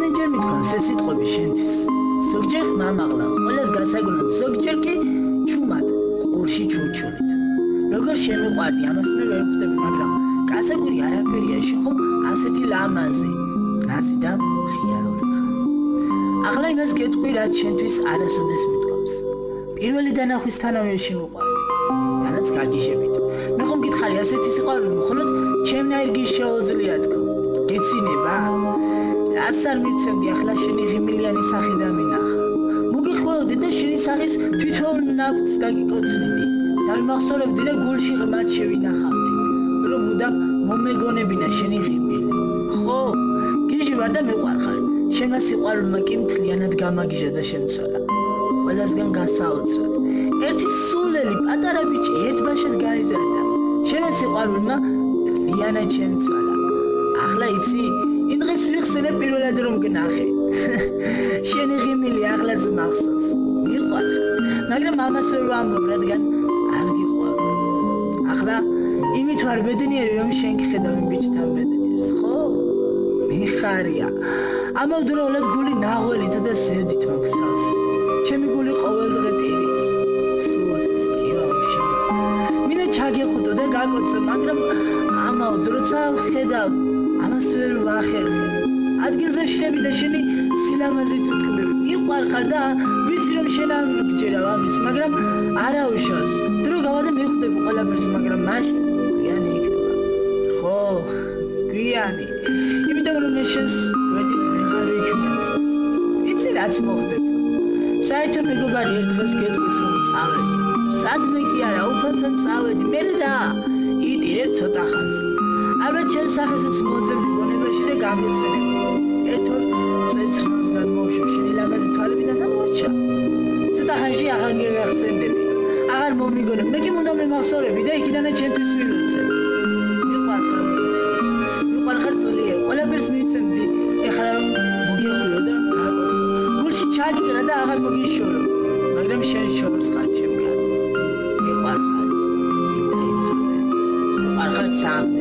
რამდენჯერ მithქვამს ეს სიტყვები შენთვის? ზოგჯერ ხმამაღლა, ყველას გასაგონად, ზოგჯერ კი ჩუმად, ყურში ჩურჩულით. როგორ შემიყვარდი, ამას მე ვერ ვხვდები, მაგრამ გასაგური არაფერია, შენ ხომ ასეთი ლამაზი, ნაზი და ხიარული ხარ. ახლა იმას გეტყვი, რაც შენთვის არასოდეს მithქვამს. პირველი დანახვისთანავე შემიყვარდი, თანაც გაგიჟებით. მე ხომ გითხარი ასეთი სიყვარული მხოლოდ ჩემნაირ შეუძლია თქო. გეცინება? რას არ მიცემდი, ახლა შენი ღიმილიანი სახი დამინახა. მოგიხვეოდი და შენი სახის თვითონ ნაკვთს დაგიკოცნიდი. დამიმახსოვრებდი და გულში ღმად შევინახავდი, რომ მუდამ მომეგონებინა შენი ღიმილი. ხო, გიჟი ვარ და მეყვარხარ. შენმა სიყვარულმა კი მთლიანად გამაგიჟა და შემცვალა. ყველასგან გასაოცრად. ერთი სულელი პატარა ბიჭი ერთბაშად გაიზარდა. შენმა სიყვარულმა მთლიანად შემცვალა. ახლა იცი, იმ დღეს ვიხსენებ პირველად რომ გნახე. შენი ღიმილი აღლაც მახსოვს. მიყვარხარ, მაგრამ ამას ვერ ვამბობ, რადგან არ გიყვარ. ახლა იმით ვარ ბედნიერი, რომ შენ გხედავ იმ ბიჭთან ბედნიერს, ხო? მიხარია. ამავდროულად გული ნაღველით და ზევდით მოგსავს. ჩემი გული ყოველდღე ტირის. სულს ტკივავში. მინდა ჩაგეხუტო და გაკოცო, მაგრამ ამავდროცა ვხედავ, ამას ვერ ვახერხებ. ადგილზე ვშლები და შენი სილამაზით ვთქმები. მიყვარხარ და ვიცი რომ შენ არ გჯერავ ამის, მაგრამ არა უშავს. დრო გავა და მივხვდები ყველაფერს, მაგრამ მაშინ გვიანი იქნება. ხო, გვიანი. იმიტომ რომ მე შენს გვერდით ვეღარ ვიქნები. იცი რაც მოხდება. საერთოდ მეგობარი ერთ დღეს გეტყვის რომ წავედი. სადმე კი არა, უფალთან წავედი. მე რა? იტირებ ცოტა ხანს. ალბათ შენ სახესაც მოძებნი გონებაში და გამიხსენებ. ერთ-ორ წეცრს გამოვშვებ შენი ლამაზი თვალებიდან და მორჩა. ცოტა ხანში აღარ მივახსენები. აღარ მომიგონებ. მე კი უნდა მემახსოვრები და იქიდანაც ჩემთვის ვილოცებ. მიყვარხარ მოსასწრაფო. მიყვარხარ ძლიერ. ყველაფერს მივცემდი. ეხლა რომ მოგიხვიო და რაკოსო. გულში ჩაგიკრა და აღარ მოგიშორო. მაგრამ შენ შორს ხარ ჩემგან. მიყვარხარ. მიყვარხარ სამ.